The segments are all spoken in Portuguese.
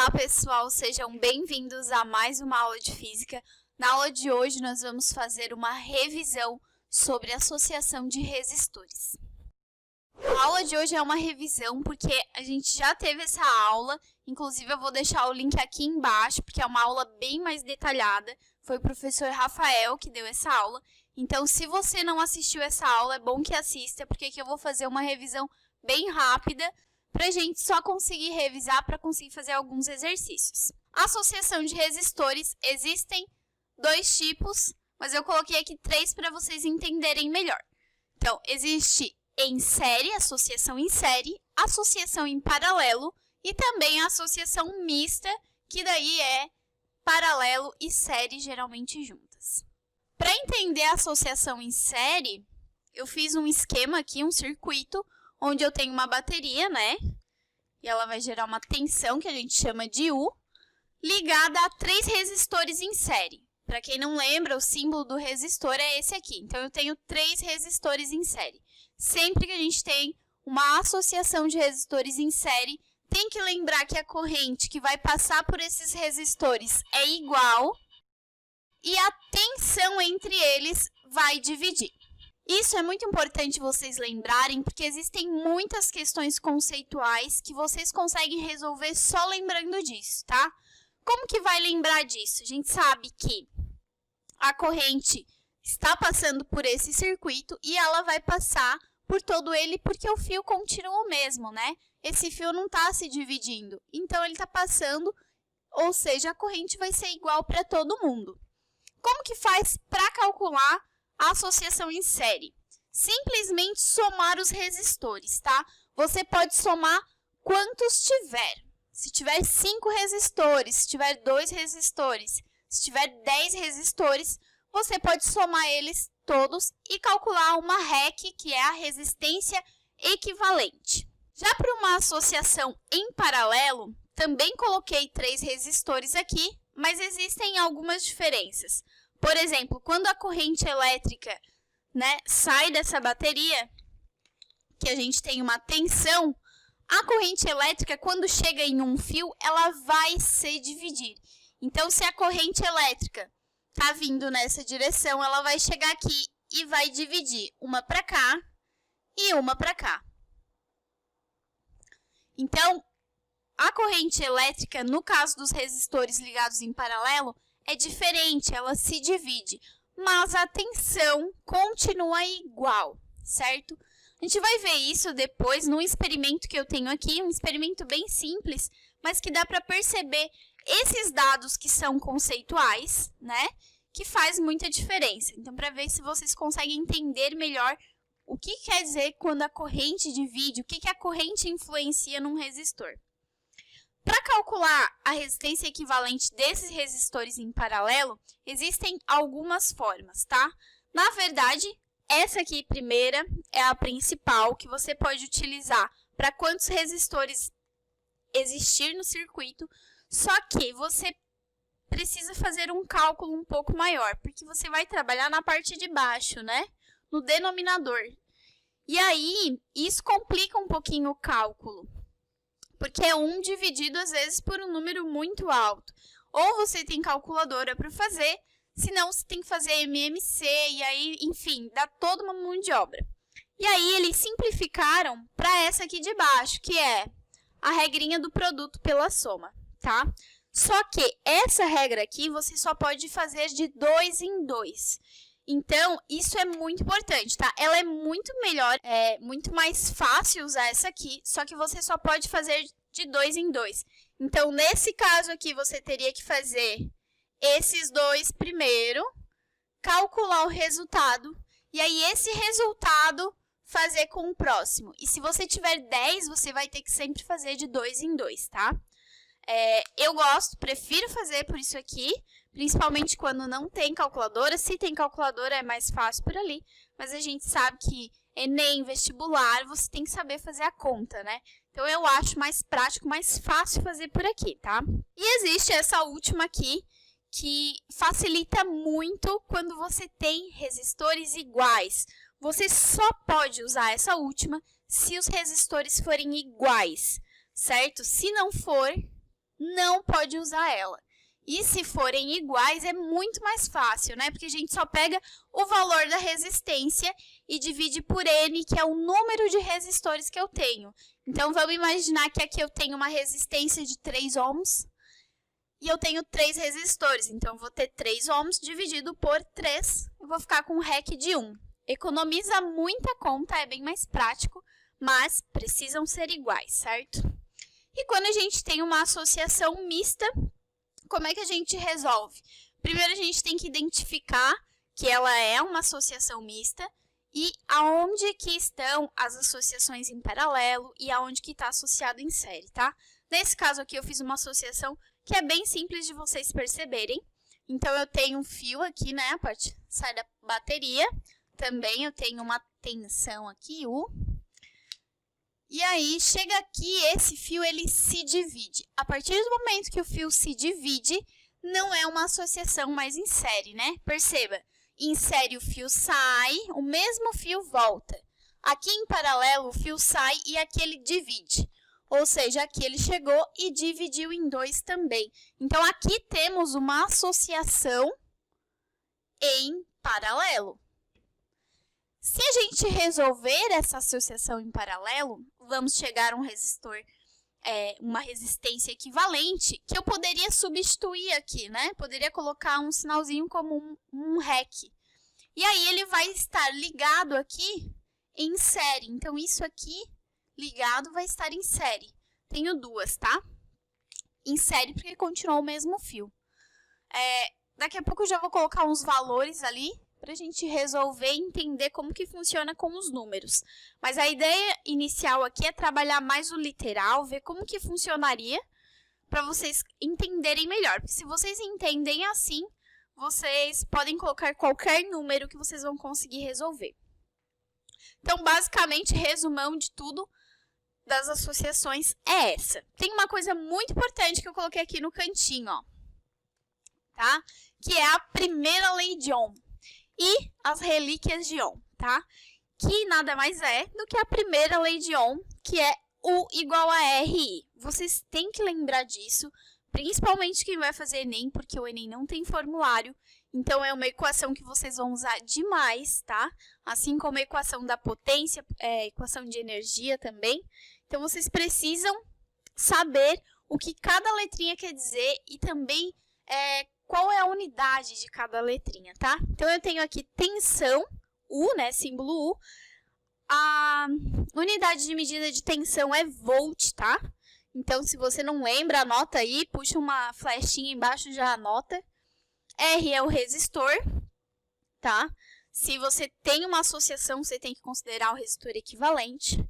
Olá pessoal, sejam bem-vindos a mais uma aula de física. Na aula de hoje nós vamos fazer uma revisão sobre associação de resistores. A aula de hoje é uma revisão porque a gente já teve essa aula, inclusive eu vou deixar o link aqui embaixo porque é uma aula bem mais detalhada. Foi o professor Rafael que deu essa aula, então se você não assistiu essa aula é bom que assista porque aqui eu vou fazer uma revisão bem rápida para a gente só conseguir revisar para conseguir fazer alguns exercícios. Associação de resistores, existem dois tipos, mas eu coloquei aqui três para vocês entenderem melhor. Então, existe em série, associação em paralelo e também a associação mista, que daí é paralelo e série geralmente juntas. Para entender a associação em série, eu fiz um esquema aqui, um circuito, onde eu tenho uma bateria, né? E ela vai gerar uma tensão, que a gente chama de U, ligada a três resistores em série. Para quem não lembra, o símbolo do resistor é esse aqui. Então, eu tenho três resistores em série. Sempre que a gente tem uma associação de resistores em série, tem que lembrar que a corrente que vai passar por esses resistores é igual e a tensão entre eles vai dividir. Isso é muito importante vocês lembrarem, porque existem muitas questões conceituais que vocês conseguem resolver só lembrando disso, tá? Como que vai lembrar disso? A gente sabe que a corrente está passando por esse circuito e ela vai passar por todo ele porque o fio continua o mesmo, né? Esse fio não está se dividindo, então ele está passando, ou seja, a corrente vai ser igual para todo mundo. Como que faz para calcular a associação em série? Simplesmente somar os resistores, tá? Você pode somar quantos tiver. Se tiver 5 resistores, se tiver 2 resistores, se tiver 10 resistores, você pode somar eles todos e calcular uma REQ, que é a resistência equivalente. Já para uma associação em paralelo, também coloquei 3 resistores aqui, mas existem algumas diferenças. Por exemplo, quando a corrente elétrica, né, sai dessa bateria, que a gente tem uma tensão, a corrente elétrica, quando chega em um fio, ela vai se dividir. Então, se a corrente elétrica está vindo nessa direção, ela vai chegar aqui e vai dividir uma para cá e uma para cá. Então, a corrente elétrica, no caso dos resistores ligados em paralelo, é diferente, ela se divide, mas a tensão continua igual, certo? A gente vai ver isso depois num experimento que eu tenho aqui, um experimento bem simples, mas que dá para perceber esses dados que são conceituais, né? Que faz muita diferença. Então, para ver se vocês conseguem entender melhor o que quer dizer quando a corrente divide, o que a corrente influencia num resistor. Para calcular a resistência equivalente desses resistores em paralelo, existem algumas formas, tá? Na verdade, essa aqui primeira é a principal, que você pode utilizar para quantos resistores existir no circuito, só que você precisa fazer um cálculo um pouco maior, porque você vai trabalhar na parte de baixo, né? No denominador. E aí, isso complica um pouquinho o cálculo, porque é 1 dividido, às vezes, por um número muito alto. Ou você tem calculadora para fazer, senão você tem que fazer MMC, e aí, enfim, dá toda uma mão de obra. E aí, eles simplificaram para essa aqui de baixo, que é a regrinha do produto pela soma, tá? Só que essa regra aqui, você só pode fazer de 2 em 2. Então, isso é muito importante, tá? Ela é muito melhor, é muito mais fácil usar essa aqui, só que você só pode fazer de 2 em 2. Então, nesse caso aqui, você teria que fazer esses dois primeiro, calcular o resultado, e aí esse resultado fazer com o próximo. E se você tiver 10, você vai ter que sempre fazer de 2 em 2, tá? Eu prefiro fazer por isso aqui, principalmente quando não tem calculadora. Se tem calculadora é mais fácil por ali, mas a gente sabe que Enem, vestibular, você tem que saber fazer a conta, né? Então, eu acho mais prático, mais fácil fazer por aqui, tá? E existe essa última aqui, que facilita muito quando você tem resistores iguais. Você só pode usar essa última se os resistores forem iguais, certo? Se não for, não pode usar ela. E se forem iguais, é muito mais fácil, né? Porque a gente só pega o valor da resistência e divide por N, que é o número de resistores que eu tenho. Então, vamos imaginar que aqui eu tenho uma resistência de 3 ohms e eu tenho 3 resistores. Então, eu vou ter 3 ohms dividido por 3, eu vou ficar com um REC de 1. Economiza muita conta, é bem mais prático, mas precisam ser iguais, certo? E quando a gente tem uma associação mista, como é que a gente resolve? Primeiro, a gente tem que identificar que ela é uma associação mista e aonde que estão as associações em paralelo e aonde que está associado em série, tá? Nesse caso aqui, eu fiz uma associação que é bem simples de vocês perceberem. Então, eu tenho um fio aqui, né? A parte sai da bateria. Também eu tenho uma tensão aqui, U. E aí, chega aqui, esse fio, ele se divide. A partir do momento que o fio se divide, não é uma associação mais em série, né? Perceba, em série o fio sai, o mesmo fio volta. Aqui em paralelo, o fio sai e aqui ele divide. Ou seja, aqui ele chegou e dividiu em 2 também. Então, aqui temos uma associação em paralelo. Se a gente resolver essa associação em paralelo, vamos chegar a um resistor, uma resistência equivalente, que eu poderia substituir aqui, né? Poderia colocar um sinalzinho como um REC. E aí, ele vai estar ligado aqui em série. Então, isso aqui ligado vai estar em série. Tenho 2, tá? Em série, porque continuou o mesmo fio. Daqui a pouco eu já vou colocar uns valores ali, para a gente resolver e entender como que funciona com os números. Mas a ideia inicial aqui é trabalhar mais o literal, ver como que funcionaria, para vocês entenderem melhor. Porque se vocês entendem assim, vocês podem colocar qualquer número que vocês vão conseguir resolver. Então, basicamente, resumão de tudo das associações é essa. Tem uma coisa muito importante que eu coloquei aqui no cantinho, ó, tá? Que é a primeira lei de Ohm. E as relíquias de Ohm, tá? Que nada mais é do que a primeira lei de Ohm, que é U igual a RI. Vocês têm que lembrar disso, principalmente quem vai fazer Enem, porque o Enem não tem formulário. Então, é uma equação que vocês vão usar demais, tá? Assim como a equação da potência, equação de energia também. Então, vocês precisam saber o que cada letrinha quer dizer e também qual é a unidade de cada letrinha, tá? Então, eu tenho aqui tensão, U, né, símbolo U. A unidade de medida de tensão é volt, tá? Então, se você não lembra, anota aí, puxa uma flechinha embaixo e já anota. R é o resistor, tá? Se você tem uma associação, você tem que considerar o resistor equivalente.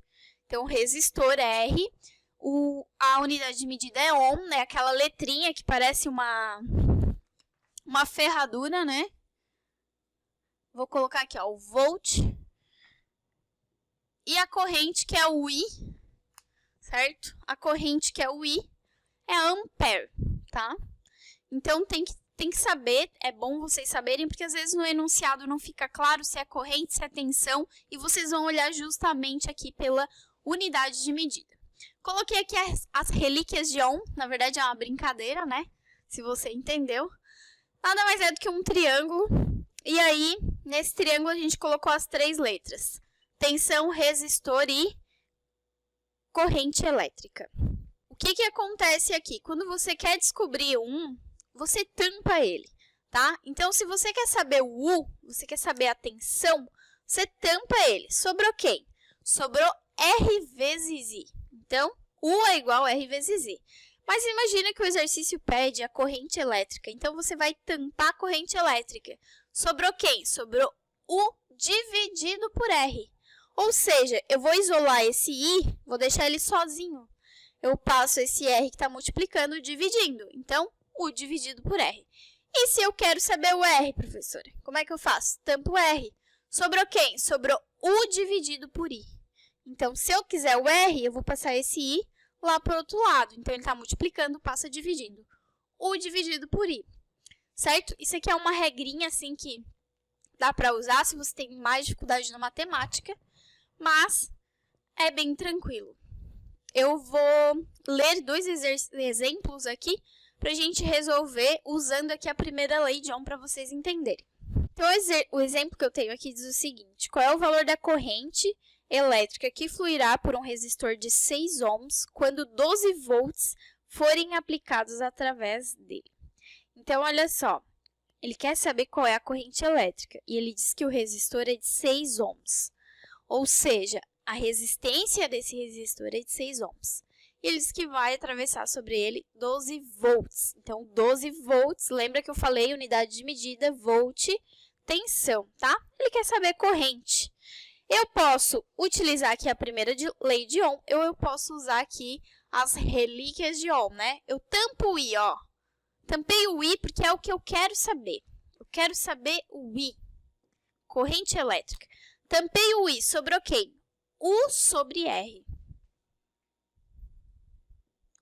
Então, o resistor é R. A unidade de medida é Ohm, né? Aquela letrinha que parece uma ferradura, né? Vou colocar aqui, ó, o volt. E a corrente, que é o I, certo? A corrente, que é o I, é ampere, tá? Então, tem que saber, é bom vocês saberem, porque às vezes no enunciado não fica claro se é corrente, se é tensão, e vocês vão olhar justamente aqui pela unidade de medida. Coloquei aqui as relíquias de Ohm, na verdade é uma brincadeira, né? Se você entendeu. Nada mais é do que um triângulo, e aí, nesse triângulo, a gente colocou as 3 letras. Tensão, resistor e corrente elétrica. O que acontece aqui? Quando você quer descobrir você tampa ele, tá? Então, se você quer saber o U, você quer saber a tensão, você tampa ele. Sobrou quem? Sobrou R vezes I. Então, U é igual a R vezes I. Mas imagina que o exercício pede a corrente elétrica. Então, você vai tampar a corrente elétrica. Sobrou quem? Sobrou U dividido por R. Ou seja, eu vou isolar esse I, vou deixar ele sozinho. Eu passo esse R que está multiplicando dividindo. Então, U dividido por R. E se eu quero saber o R, professora? Como é que eu faço? Tampo o R. Sobrou quem? Sobrou U dividido por I. Então, se eu quiser o R, eu vou passar esse I lá para o outro lado. Então, ele está multiplicando, passa dividindo. U dividido por I. Certo? Isso aqui é uma regrinha assim que dá para usar se você tem mais dificuldade na matemática, mas é bem tranquilo. eu vou ler dois exemplos aqui para a gente resolver usando aqui a primeira lei de Ohm para vocês entenderem. Então, o exemplo que eu tenho aqui diz o seguinte: qual é o valor da corrente elétrica que fluirá por um resistor de 6 ohms quando 12 volts forem aplicados através dele? Então, olha só, ele quer saber qual é a corrente elétrica e ele diz que o resistor é de 6 ohms, ou seja, a resistência desse resistor é de 6 ohms. E ele diz que vai atravessar sobre ele 12 volts. Então, 12 volts, lembra que eu falei unidade de medida, volt, tensão, tá? Ele quer saber corrente. Eu posso utilizar aqui a primeira lei de Ohm, ou eu posso usar aqui as relíquias de Ohm, né? Eu tampo o I, ó. Tampei o I porque é o que eu quero saber. Eu quero saber o I, corrente elétrica. Tampei o I, sobrou quem? U sobre R.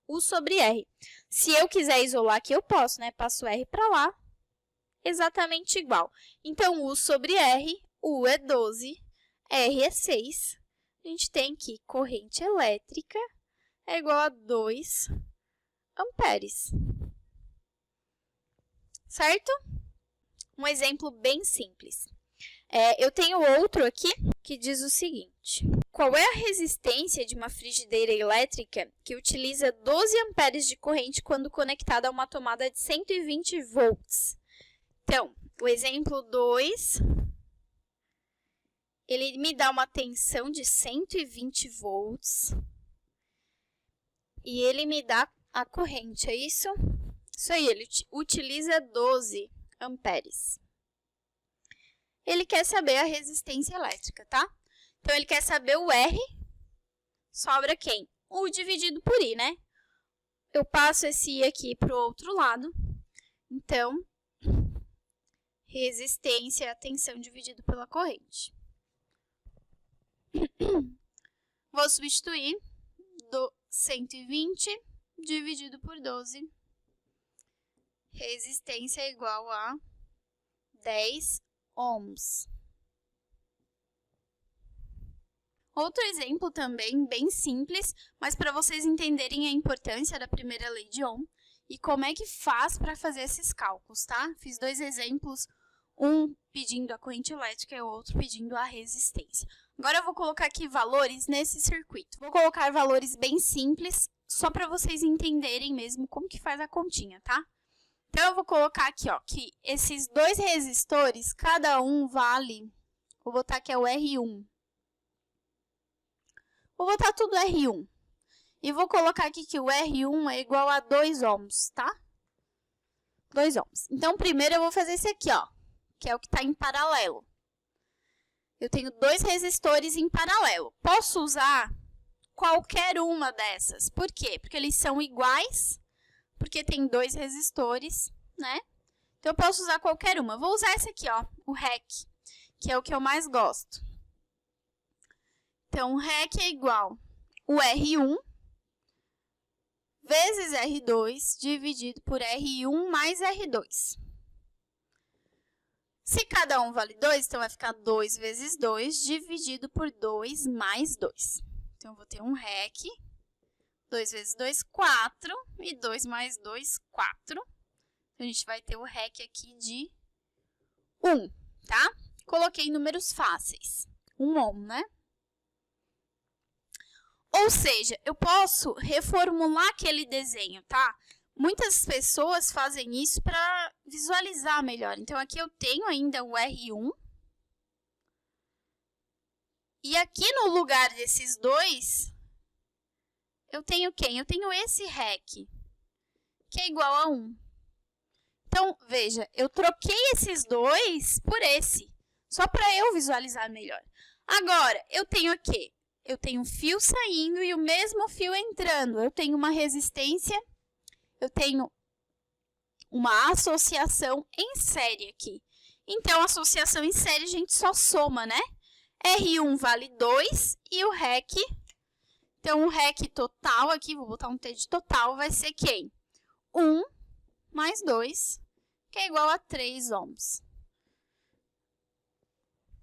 U sobre R. Se eu quiser isolar aqui, eu posso, né? Passo R para lá, exatamente igual. Então, U sobre R, U é 12, R é 6. A gente tem que corrente elétrica é igual a 2 amperes. Certo? Um exemplo bem simples. Eu tenho outro aqui que diz o seguinte: qual é a resistência de uma frigideira elétrica que utiliza 12 amperes de corrente quando conectada a uma tomada de 120 volts? Então, o exemplo 2, ele me dá uma tensão de 120 volts e ele me dá a corrente, é isso? Isso aí, ele utiliza 12 amperes. Ele quer saber a resistência elétrica, tá? Então, ele quer saber o R, sobra quem? U dividido por I, né? Eu passo esse I aqui para o outro lado. Então, resistência é a tensão dividido pela corrente. Vou substituir do 120 dividido por 12. Resistência é igual a 10 ohms. Outro exemplo também bem simples, mas para vocês entenderem a importância da primeira lei de Ohm e como é que faz para fazer esses cálculos, tá? Fiz dois exemplos, um pedindo a corrente elétrica e o outro pedindo a resistência. Agora eu vou colocar aqui valores nesse circuito. Vou colocar valores bem simples, só para vocês entenderem mesmo como que faz a continha, tá? Então, eu vou colocar aqui, ó, que esses dois resistores, cada um vale, vou botar que é o R1. Vou botar tudo R1. E vou colocar aqui que o R1 é igual a 2 ohms, tá? 2 ohms. Então, primeiro eu vou fazer esse aqui, ó, que é o que está em paralelo. Eu tenho dois resistores em paralelo. Posso usar qualquer uma dessas. Por quê? Porque eles são iguais, porque tem dois resistores, né? Então, eu posso usar qualquer uma. Vou usar esse aqui, ó, o REC, que é o que eu mais gosto. Então, o REC é igual o R1 vezes R2 dividido por R1 mais R2. Se cada um vale 2, então vai ficar 2 vezes 2 dividido por 2 mais 2. Então, eu vou ter um REC, 2 vezes 2, 4, e 2 mais 2, 4. Então, a gente vai ter o REC aqui de 1, tá? Coloquei números fáceis. 1 ohm, né? Ou seja, eu posso reformular aquele desenho, tá? Muitas pessoas fazem isso para visualizar melhor. Então, aqui eu tenho ainda o R1. E aqui no lugar desses dois, eu tenho quem? Eu tenho esse REC, que é igual a 1. Então, veja, eu troquei esses dois por esse, só para eu visualizar melhor. Agora, eu tenho o quê? Eu tenho um fio saindo e o mesmo fio entrando. Eu tenho uma resistência, eu tenho uma associação em série aqui. Então, associação em série, a gente só soma, né? R1 vale 2 e o REC, então o REC total aqui, vou botar um T de total, vai ser quem? 1 mais 2, que é igual a 3 ohms.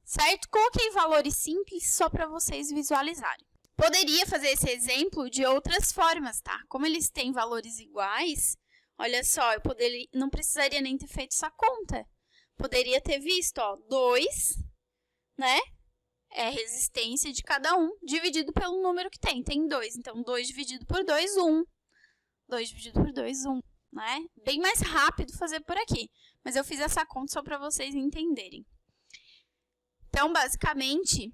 Certo? Coloquei valores simples só para vocês visualizarem. Poderia fazer esse exemplo de outras formas, tá? Como eles têm valores iguais, olha só, não precisaria nem ter feito essa conta. Poderia ter visto, ó, 2, né? É a resistência de cada um, dividido pelo número que tem. Tem 2, então 2 dividido por 2, 1. 2 dividido por 2, 1, né? Bem mais rápido fazer por aqui, mas eu fiz essa conta só para vocês entenderem. Então, basicamente,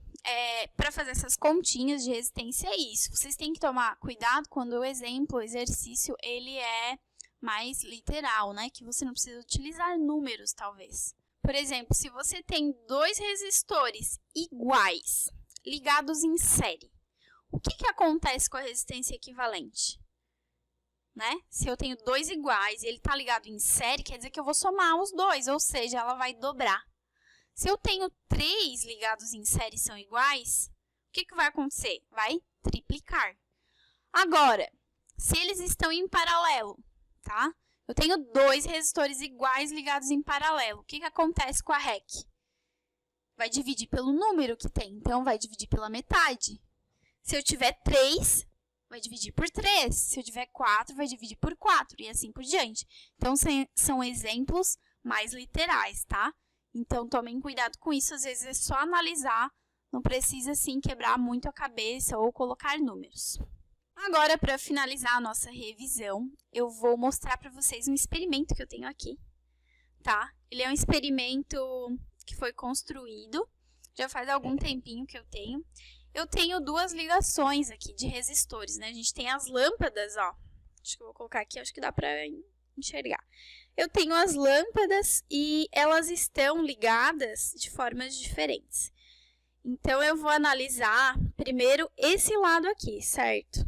para fazer essas continhas de resistência é isso. Vocês têm que tomar cuidado quando o exemplo, o exercício, ele é mais literal, né? Que você não precisa utilizar números, talvez. Por exemplo, se você tem 2 resistores iguais, ligados em série, o que acontece com a resistência equivalente? Né? Se eu tenho 2 iguais e ele está ligado em série, quer dizer que eu vou somar os 2, ou seja, ela vai dobrar. Se eu tenho 3 ligados em série e são iguais, o que vai acontecer? Vai triplicar. Agora, se eles estão em paralelo, tá? Eu tenho 2 resistores iguais ligados em paralelo. O que acontece com a REC? Vai dividir pelo número que tem, então vai dividir pela metade. Se eu tiver 3, vai dividir por 3. Se eu tiver 4, vai dividir por 4 e assim por diante. Então, são exemplos mais literais, tá? Então, tomem cuidado com isso. Às vezes é só analisar, não precisa, assim, quebrar muito a cabeça ou colocar números. Agora, para finalizar a nossa revisão, eu vou mostrar para vocês um experimento que eu tenho aqui, tá? Ele é um experimento que foi construído, já faz algum tempinho que eu tenho. Eu tenho 2 ligações aqui de resistores, né? A gente tem as lâmpadas, ó. Acho que eu vou colocar aqui, acho que dá para enxergar. Eu tenho as lâmpadas e elas estão ligadas de formas diferentes. Então, eu vou analisar primeiro esse lado aqui, certo?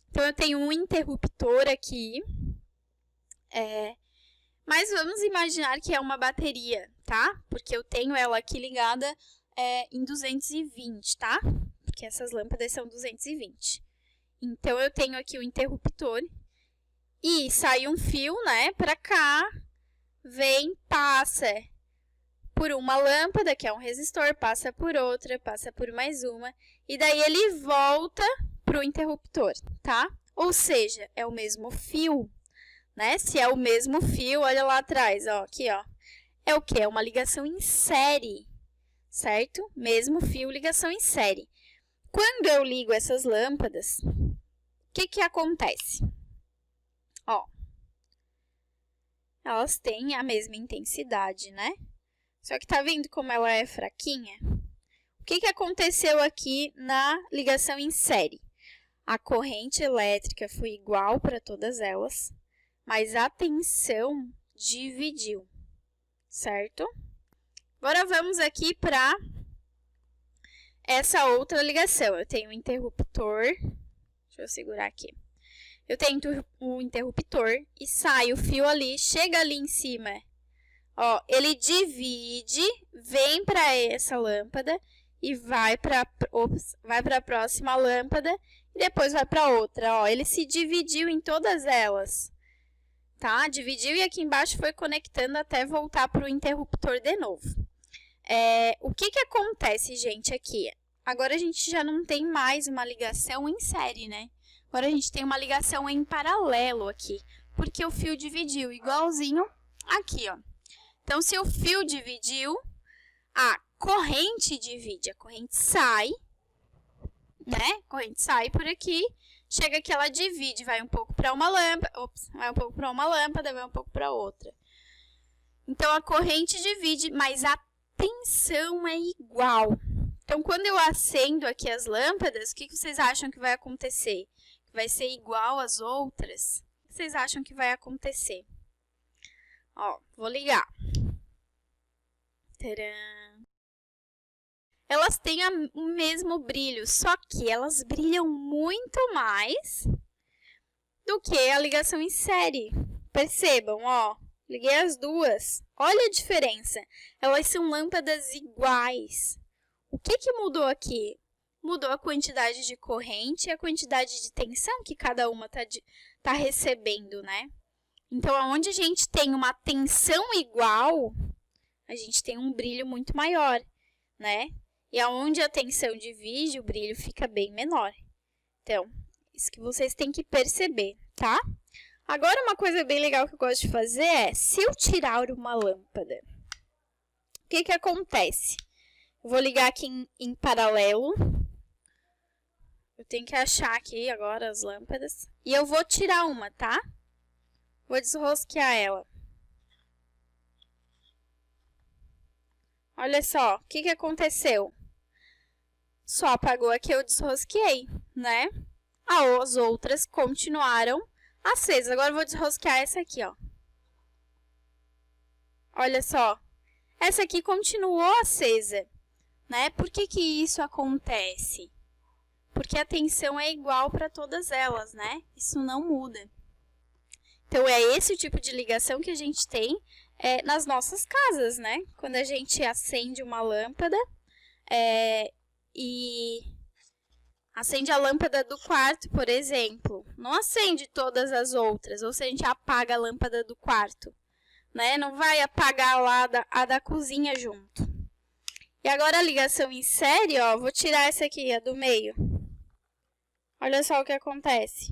Então, eu tenho um interruptor aqui, mas vamos imaginar que é uma bateria, tá? Porque eu tenho ela aqui ligada em 220, tá? Porque essas lâmpadas são 220. Então, eu tenho aqui o interruptor e sai um fio, né, para cá, vem, passa por uma lâmpada, que é um resistor, passa por outra, passa por mais uma, e daí ele volta para o interruptor, tá? Ou seja, é o mesmo fio, né? Se é o mesmo fio, olha lá atrás, ó, aqui, ó. É o quê? É uma ligação em série, certo? Mesmo fio, ligação em série. Quando eu ligo essas lâmpadas, o que acontece? Ó, elas têm a mesma intensidade, né? Só que tá vendo como ela é fraquinha? O que aconteceu aqui na ligação em série? A corrente elétrica foi igual para todas elas, mas a tensão dividiu, certo? Agora, vamos aqui para essa outra ligação. Eu tenho um interruptor, deixa eu segurar aqui. Eu tenho um interruptor e sai o fio ali, chega ali em cima. Ó, ele divide, vem para essa lâmpada e vai para a próxima lâmpada e depois vai para outra. Ó, ele se dividiu em todas elas, tá? Dividiu e aqui embaixo foi conectando até voltar para o interruptor de novo. O que acontece, gente, aqui? Agora a gente já não tem mais uma ligação em série, né? Agora a gente tem uma ligação em paralelo aqui, porque o fio dividiu, igualzinho aqui, ó. Então, se o fio dividiu, a corrente divide, a corrente sai, né? A corrente sai por aqui, chega que ela divide, vai um pouco para uma lâmpada, vai um pouco para uma lâmpada, vai um pouco para outra. Então, a corrente divide, mas a tensão é igual. Então, quando eu acendo aqui as lâmpadas, o que vocês acham que vai acontecer? Vai ser igual às outras? O que vocês acham que vai acontecer? Ó, vou ligar. Tcharam! Elas têm o mesmo brilho, só que elas brilham muito mais do que a ligação em série. Percebam, ó, liguei as duas. Olha a diferença. Elas são lâmpadas iguais. O que mudou aqui? Mudou a quantidade de corrente e a quantidade de tensão que cada uma tá recebendo, né? Então, onde a gente tem uma tensão igual, a gente tem um brilho muito maior, né? E aonde a tensão divide, o brilho fica bem menor. Então, isso que vocês têm que perceber, tá? Agora, uma coisa bem legal que eu gosto de fazer é, se eu tirar uma lâmpada, o que acontece? Eu vou ligar aqui em paralelo. Eu tenho que achar aqui agora as lâmpadas. E eu vou tirar uma, tá? Vou desrosquear ela. Olha só, o que aconteceu? Só apagou a que eu desrosqueei, né? As outras continuaram acesas. Agora eu vou desrosquear essa aqui, ó. Olha só. Essa aqui continuou acesa, né? Por que isso acontece? Porque a tensão é igual para todas elas, né? Isso não muda. Então, é esse o tipo de ligação que a gente tem nas nossas casas, né? Quando a gente acende uma lâmpada e acende a lâmpada do quarto, por exemplo. Não acende todas as outras, ou se a gente apaga a lâmpada do quarto, né? Não vai apagar lá a da cozinha junto. E agora a ligação em série, ó, vou tirar essa aqui, a do meio. Olha só o que acontece.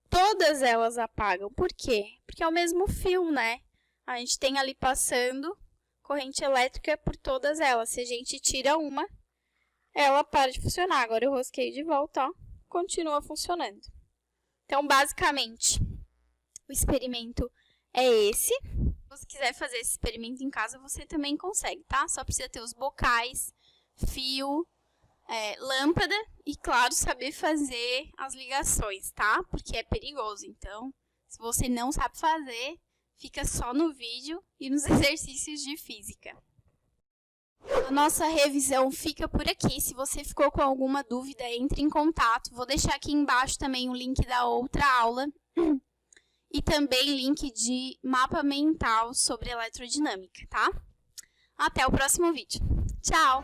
Todas elas apagam. Por quê? Porque é o mesmo fio, né? A gente tem ali passando corrente elétrica por todas elas. Se a gente tira uma, ela para de funcionar. Agora eu rosqueio de volta, ó, continua funcionando. Então, basicamente, o experimento é esse. Se você quiser fazer esse experimento em casa, você também consegue, tá? Só precisa ter os bocais, fio, lâmpada e, claro, saber fazer as ligações, tá? Porque é perigoso. Então, se você não sabe fazer, fica só no vídeo e nos exercícios de física. A nossa revisão fica por aqui. Se você ficou com alguma dúvida, entre em contato. Vou deixar aqui embaixo também o link da outra aula e também link de mapa mental sobre eletrodinâmica, tá? Até o próximo vídeo. Tchau!